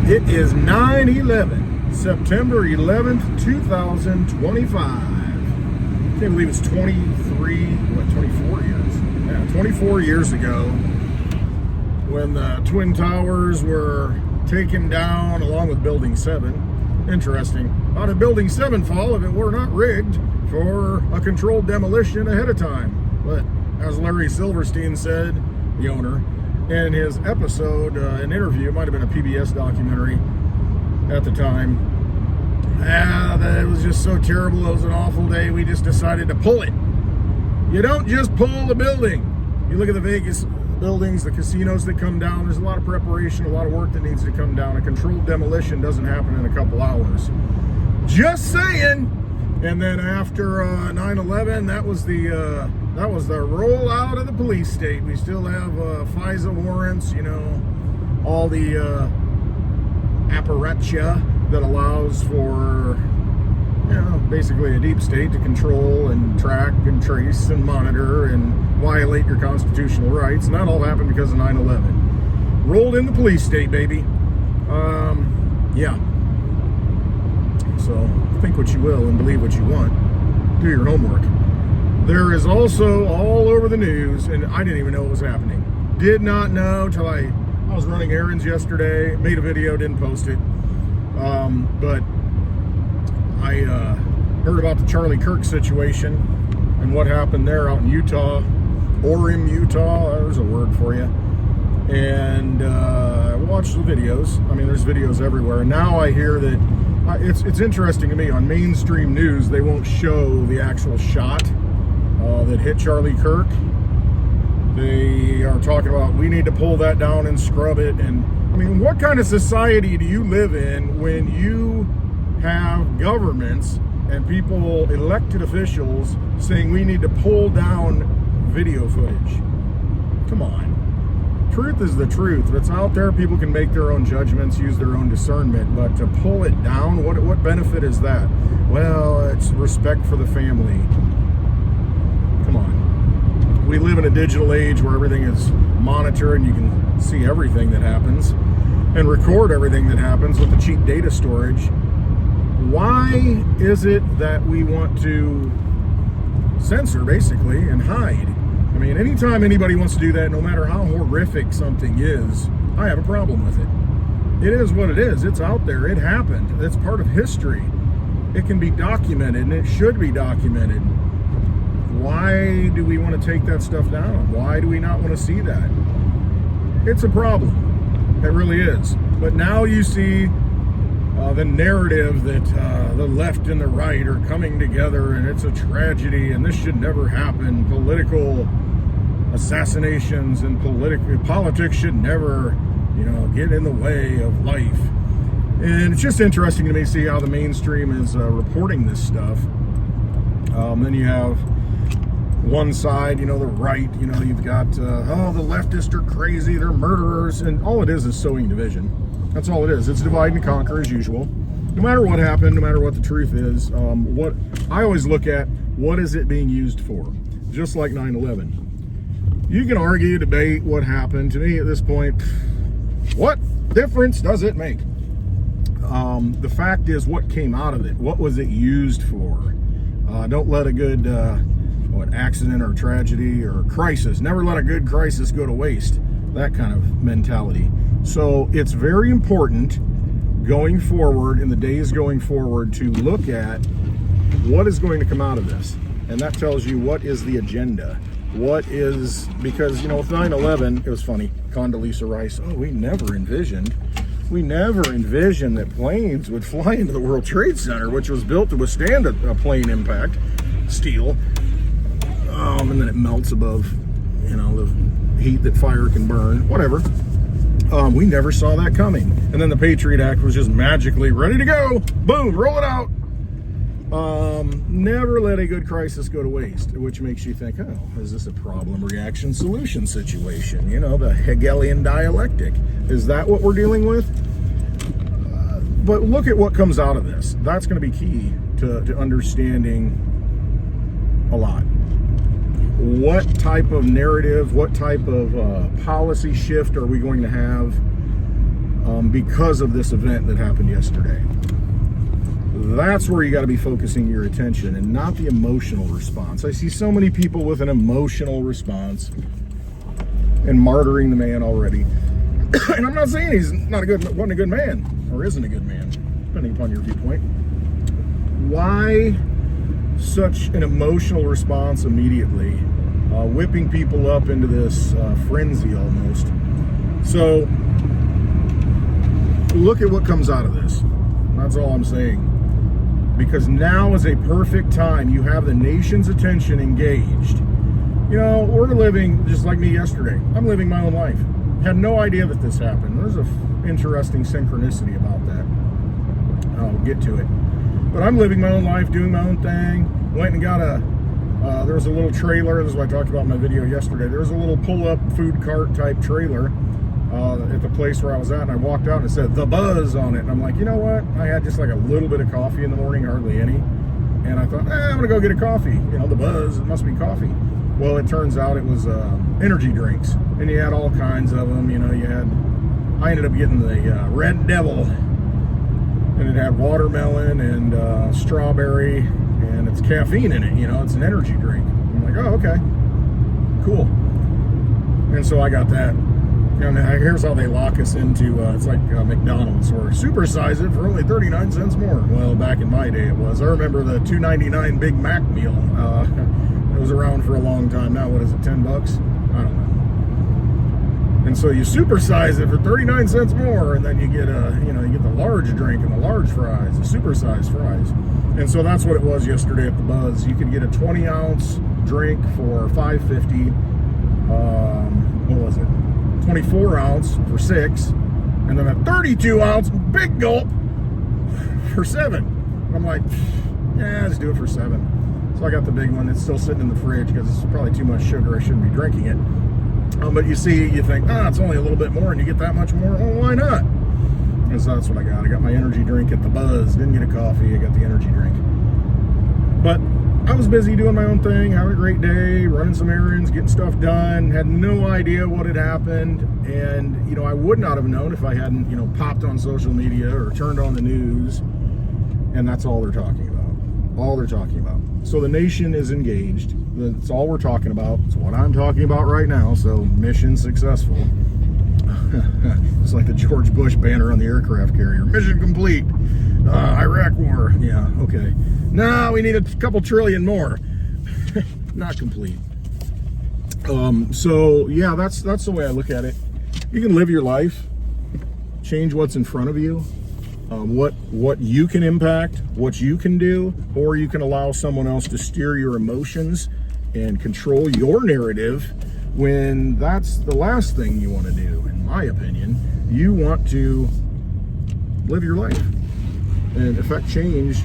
It is 9/11, September 11th, 2025. Can't believe it's 24 years? Yeah, 24 years ago when the Twin Towers were taken down along with Building 7. Interesting. How did Building 7 fall if it were not rigged for a controlled demolition ahead of time? But as Larry Silverstein said, the owner, in his episode, an interview, it might have been a PBS documentary at the time, that it was just so terrible, it was an awful day, we just decided to pull it. You don't just pull the building. You look at the Vegas buildings, the casinos that come down, there's a lot of preparation, a lot of work that needs to come down. A controlled demolition doesn't happen in a couple hours. Just saying. And then after 9/11, that was the rollout of the police state. We still have FISA warrants, you know, all the apparatus that allows for, you know, basically a deep state to control and track and trace and monitor and violate your constitutional rights. And that all happened because of 9/11. Rolled in the police state, baby. Yeah. So think what you will and believe what you want. Do your homework. There is also all over the news, and I didn't even know what was happening. Did not know till I was running errands yesterday, made a video, didn't post it. But I heard about the Charlie Kirk situation and what happened there out in Utah, Orem, Utah, there's a word for you. And I watched the videos. I mean, there's videos everywhere. And now I hear that it's interesting to me, on mainstream news, they won't show the actual shot that hit Charlie Kirk. They are talking about, we need to pull that down and scrub it. And I mean, what kind of society do you live in when you have governments and people, elected officials, saying we need to pull down video footage? Come on. Truth is the truth. If it's out there, people can make their own judgments, use their own discernment, but to pull it down, what benefit is that? Well, it's respect for the family. Come on. We live in a digital age where everything is monitored and you can see everything that happens and record everything that happens with the cheap data storage. Why is it that we want to censor, basically, and hide? I mean, anytime anybody wants to do that, no matter how horrific something is, I have a problem with it. It is what it is. It's out there. It happened. It's part of history. It can be documented, and it should be documented. Why do we want to take that stuff down? Why do we not want to see that? It's a problem. It really is. But now you see the narrative that the left and the right are coming together, and it's a tragedy, and this should never happen. Political assassinations and politics should never, you know, get in the way of life. And it's just interesting to me to see how the mainstream is reporting this stuff. Then you have one side, you know, the right, you know, you've got, the leftists are crazy, they're murderers, and all it is sowing division. That's all it is. It's divide and conquer as usual. No matter what happened, no matter what the truth is, what I always look at, what is it being used for? Just like 9/11. You can argue, debate what happened. To me, at this point, what difference does it make? The fact is, what came out of it? What was it used for? Don't let a good accident or tragedy or crisis, never let a good crisis go to waste. That kind of mentality. So it's very important going forward, in the days going forward, to look at what is going to come out of this. And that tells you what is the agenda. What is, because, you know, with 9/11, it was funny, Condoleezza Rice, we never envisioned that planes would fly into the World Trade Center, which was built to withstand a plane impact, steel, and then it melts above, you know, the heat that fire can burn, whatever. We never saw that coming. And then the Patriot Act was just magically ready to go. Boom, roll it out. Never let a good crisis go to waste, which makes you think, oh, is this a problem, reaction, solution situation? You know, the Hegelian dialectic. Is that what we're dealing with? But look at what comes out of this. That's going to be key to understanding a lot. What type of narrative, what type of policy shift are we going to have? because of this event that happened yesterday. That's where you got to be focusing your attention and not the emotional response. I see so many people with an emotional response and martyring the man already. And I'm not saying he's wasn't a good man or isn't a good man, depending upon your viewpoint. Why such an emotional response immediately, whipping people up into this frenzy almost? So look at what comes out of this. That's all I'm saying. Because now is a perfect time. You have the nation's attention engaged. You know, we're living just like me yesterday. I'm living my own life. Had no idea that this happened. There's an interesting synchronicity about that. I'll get to it. But I'm living my own life, doing my own thing. Went and got there was a little trailer. This is what I talked about in my video yesterday. There was a little pull-up food cart type trailer at the place where I was at, and I walked out and it said The Buzz on it. And I'm like, you know what? I had just like a little bit of coffee in the morning, hardly any. And I thought, I'm gonna go get a coffee. You know, The Buzz, it must be coffee. Well, it turns out it was energy drinks, and you had all kinds of them. You know, I ended up getting the Red Devil, and it had watermelon and strawberry, and it's caffeine in it. You know, it's an energy drink. I'm like, oh, okay, cool. And so I got that. And here's how they lock us into, it's like McDonald's, or supersize it for only 39 cents more. Well, back in my day it was. I remember the $2.99 Big Mac meal. It was around for a long time. Now, what is it, 10 bucks? I don't know. And so you supersize it for 39 cents more, and then you get you get the large drink and the large fries, the supersized fries. And so that's what it was yesterday at the Buzz. You could get a 20-ounce drink for $5.50. What was it? 24-ounce for $6, and then a 32-ounce big gulp for $7. I'm like, yeah, let's do it for $7. So I got the big one. It's still sitting in the fridge because it's probably too much sugar. I shouldn't be drinking it. But you see, you think, it's only a little bit more, and you get that much more. Well, why not? And so that's what I got. I got my energy drink at the Buzz. Didn't get a coffee. I got the energy drink. But I was busy doing my own thing, having a great day, running some errands, getting stuff done. Had no idea what had happened. And, I would not have known if I hadn't, popped on social media or turned on the news. And that's all they're talking about. All they're talking about. So the nation is engaged. That's all we're talking about. It's what I'm talking about right now. So mission successful. It's like the George Bush banner on the aircraft carrier. Mission complete. Iraq war. Yeah, okay. Now we need a couple trillion more. Not complete. So yeah, that's the way I look at it. You can live your life, change what's in front of you, what you can impact, what you can do, or you can allow someone else to steer your emotions and control your narrative, when that's the last thing you want to do, in my opinion. You want to live your life and affect change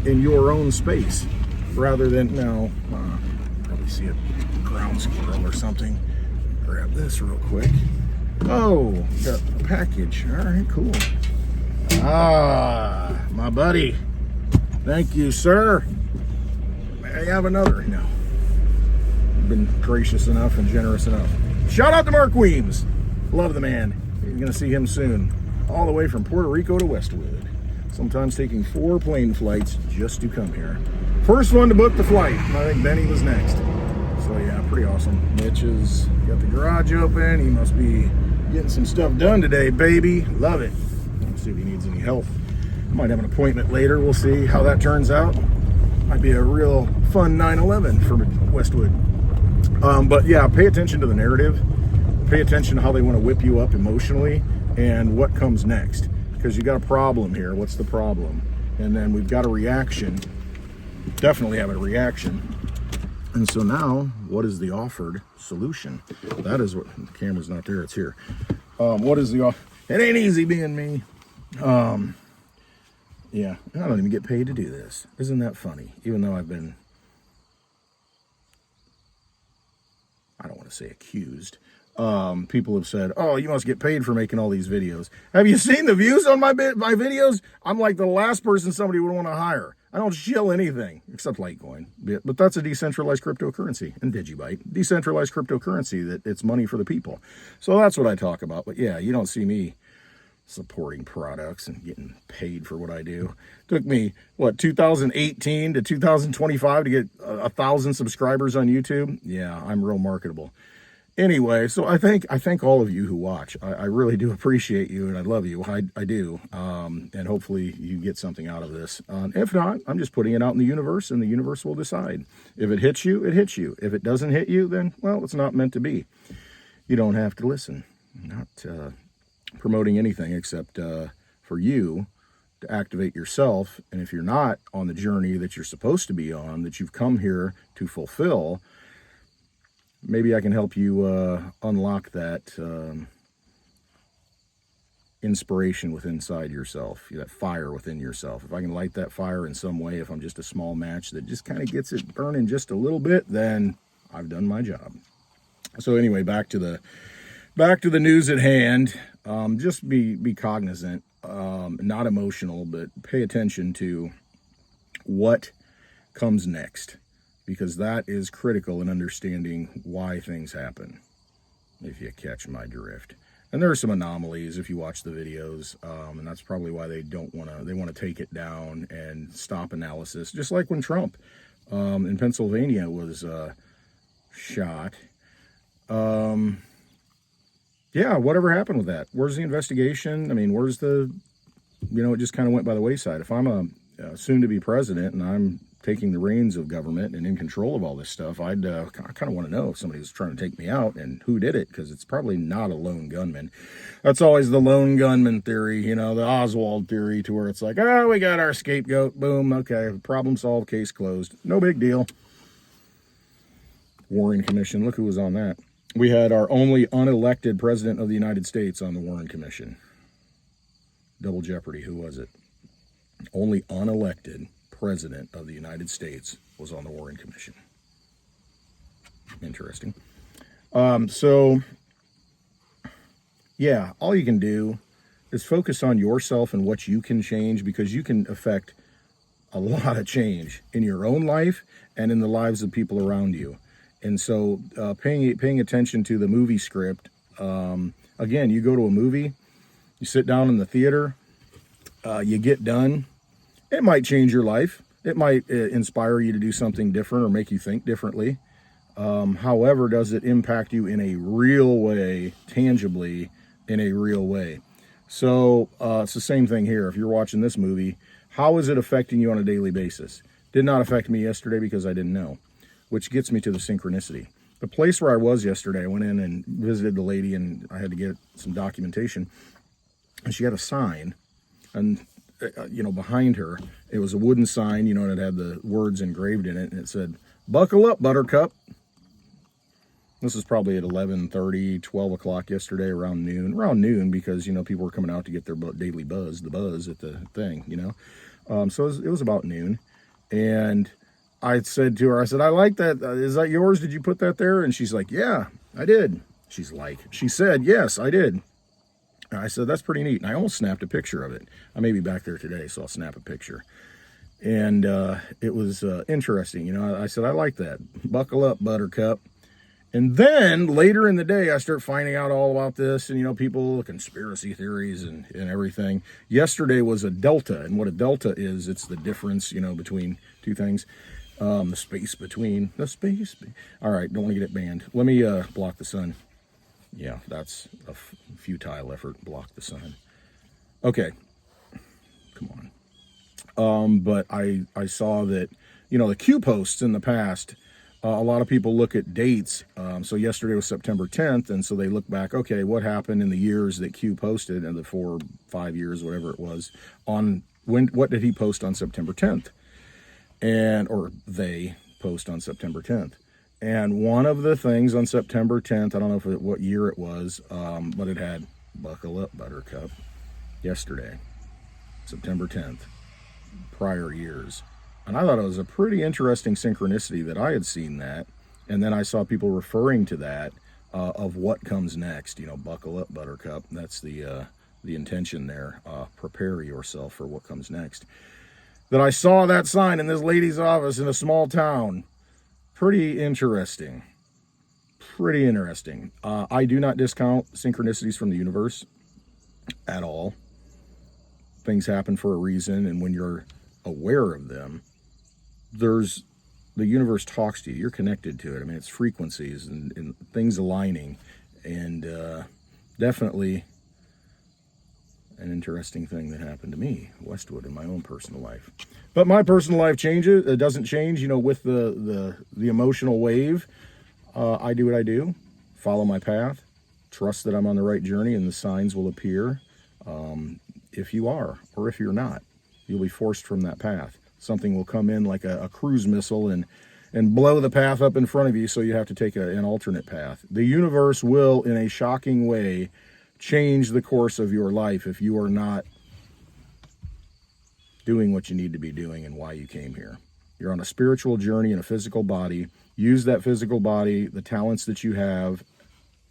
in your own space, rather than, probably see a ground squirrel or something. Grab this real quick. Oh, got a package. All right, cool. My buddy. Thank you, sir. May I have another? No. You've been gracious enough and generous enough. Shout out to Mark Weems. Love the man. You're going to see him soon. All the way from Puerto Rico to Westwood. Sometimes taking 4 plane flights just to come here. First one to book the flight. I think Benny was next. So yeah, pretty awesome. Mitch has got the garage open. He must be getting some stuff done today, baby. Love it. Let's see if he needs any help. Might have an appointment later. We'll see how that turns out. Might be a real fun 9/11 for Westwood. But yeah, pay attention to the narrative. Pay attention to how they want to whip you up emotionally and what comes next. Because you got a problem here. What's the problem? And then we've got a reaction. Definitely have a reaction. And so now, what is the offered solution? That is what, the camera's not there, it's here. What is the, it ain't easy being me. Yeah, I don't even get paid to do this. Isn't that funny? Even though I've been, I don't want to say accused. People have said, oh, you must get paid for making all these videos. Have you seen the views on my videos? I'm like the last person somebody would want to hire. I don't shill anything except Litecoin, but that's a decentralized cryptocurrency, and Digibyte, decentralized cryptocurrency that it's money for the people. So that's what I talk about. But yeah, you don't see me supporting products and getting paid for what I do. Took me, what, 2018 to 2025 to get 1,000 subscribers on YouTube? Yeah, I'm real marketable. Anyway, so I thank all of you who watch. I really do appreciate you, and I love you. I do. And hopefully you get something out of this. If not, I'm just putting it out in the universe, and the universe will decide. If it hits you, it hits you. If it doesn't hit you, then, well, it's not meant to be. You don't have to listen. I'm not promoting anything except for you to activate yourself. And if you're not on the journey that you're supposed to be on, that you've come here to fulfill, maybe I can help you unlock that inspiration within inside yourself, that fire within yourself. If I can light that fire in some way, if I'm just a small match that just kind of gets it burning just a little bit, then I've done my job. So anyway, back to the news at hand. Just be cognizant, not emotional, but pay attention to what comes next, because that is critical in understanding why things happen, if you catch my drift. And there are some anomalies if you watch the videos, and that's probably why they want to take it down and stop analysis, just like when Trump in Pennsylvania was shot. Yeah, whatever happened with that? Where's the investigation? I mean, where's the, it just kind of went by the wayside. If I'm a soon-to-be president and I'm taking the reins of government and in control of all this stuff, I kind of want to know if somebody was trying to take me out and who did it, because it's probably not a lone gunman. That's always the lone gunman theory, the Oswald theory, to where it's like, oh, we got our scapegoat, boom, okay, problem solved, case closed, no big deal. Warren Commission, look who was on that. We had our only unelected president of the United States on the Warren Commission. Double jeopardy, who was it? Only unelected president of the United States was on the Warren Commission. Interesting. So, yeah, all you can do is focus on yourself and what you can change, because you can affect a lot of change in your own life and in the lives of people around you. And so paying attention to the movie script, again, you go to a movie, you sit down in the theater, you get done. It might change your life. It might inspire you to do something different or make you think differently. However, does it impact you in a real way, tangibly, in a real way? So it's the same thing here. If you're watching this movie, how is it affecting you on a daily basis? Did not affect me yesterday because I didn't know. Which gets me to the synchronicity. The place where I was yesterday, I went in and visited the lady, and I had to get some documentation. And she had a sign, and behind her, it was a wooden sign, and it had the words engraved in it, and it said, "Buckle up, Buttercup." This is probably at 11:30, 12 o'clock yesterday, around noon, because, people were coming out to get their daily buzz at the thing, So it was about noon, and I said to her, I like that. Is that yours? Did you put that there? And she's like, yeah, I did. She said, yes, I did. And I said, that's pretty neat. And I almost snapped a picture of it. I may be back there today, so I'll snap a picture. And it was interesting. I said, I like that. Buckle up, Buttercup. And then later in the day, I start finding out all about this and, people, conspiracy theories and everything. Yesterday was a delta. And what a delta is, it's the difference, between two things. The space between. All right, don't want to get it banned. Let me block the sun. Yeah, that's a futile effort. Block the sun. Okay, come on. But I saw that, the Q posts in the past, a lot of people look at dates. So yesterday was September 10th, and so they look back, okay, what happened in the years that Q posted, and the 4 or 5 years, whatever it was, what did he post on September 10th? Or they post on September 10th. And one of the things on September 10th, I don't know what year it was, but it had "Buckle up, Buttercup," yesterday, September 10th, prior years. And I thought it was a pretty interesting synchronicity that I had seen that. And then I saw people referring to that, of what comes next, "Buckle up, Buttercup." That's the intention there. Prepare yourself for what comes next. That I saw that sign in this lady's office in a small town. Pretty interesting. I do not discount synchronicities from the universe. at all. Things happen for a reason, and when you're aware of them, the universe talks to you. You're connected to it. I mean, it's frequencies and things aligning, and definitely an interesting thing that happened to me, Westwood, in my own personal life. But my personal life changes. It doesn't change, with the emotional wave. I do what I do, follow my path, trust that I'm on the right journey, and the signs will appear. If you are, or if you're not, you'll be forced from that path. Something will come in like a cruise missile and blow the path up in front of you, so you have to take an alternate path. The universe will, in a shocking way, change the course of your life if you are not doing what you need to be doing and why you came here. You're on a spiritual journey in a physical body. Use that physical body, the talents that you have,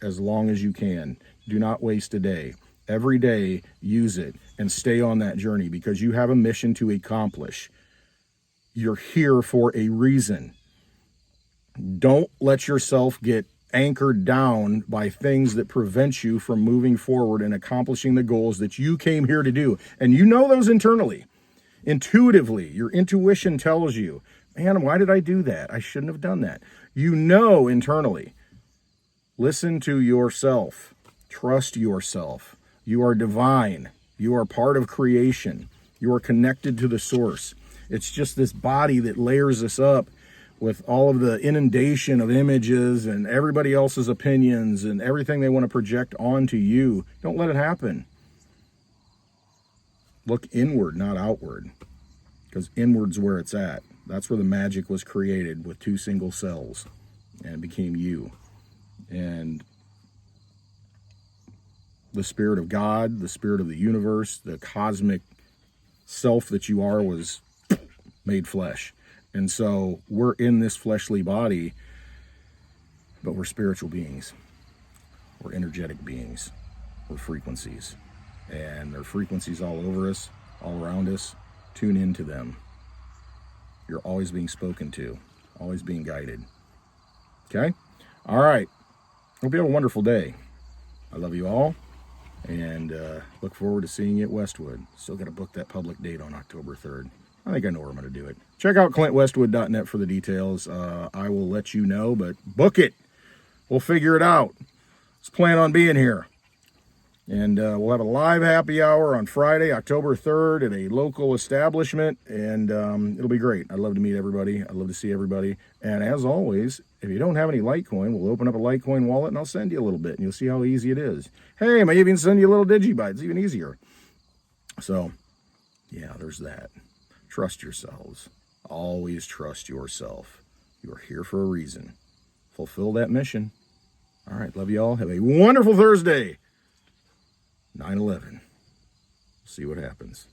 as long as you can. Do not waste a day. Every day, use it and stay on that journey, because you have a mission to accomplish. You're here for a reason. Don't let yourself get anchored down by things that prevent you from moving forward and accomplishing the goals that you came here to do. And you know those internally. Intuitively, your intuition tells you, man, why did I do that? I shouldn't have done that. You know internally. Listen to yourself. Trust yourself. You are divine. You are part of creation. You are connected to the source. It's just this body that layers us up with all of the inundation of images and everybody else's opinions and everything they want to project onto you. Don't let it happen. Look inward, not outward, because inward's where it's at. That's where the magic was created, with 2 single cells, and it became you. And the spirit of God, the spirit of the universe, the cosmic self that you are was made flesh. And so we're in this fleshly body, but we're spiritual beings. We're energetic beings. We're frequencies. And there are frequencies all over us, all around us. Tune into them. You're always being spoken to, always being guided. Okay? All right. Hope you have a wonderful day. I love you all, and look forward to seeing you at Westwood. Still got to book that public date on October 3rd. I think I know where I'm going to do it. Check out clintwestwood.net for the details. I will let you know, but book it. We'll figure it out. Let's plan on being here. And we'll have a live happy hour on Friday, October 3rd at a local establishment, and it'll be great. I'd love to meet everybody. I'd love to see everybody. And as always, if you don't have any Litecoin, we'll open up a Litecoin wallet, and I'll send you a little bit, and you'll see how easy it is. Hey, I may even send you a little digibyte. It's even easier. So, yeah, there's that. Trust yourselves. Always trust yourself. You are here for a reason. Fulfill that mission. All right, love you all. Have a wonderful Thursday. 9/11. See what happens.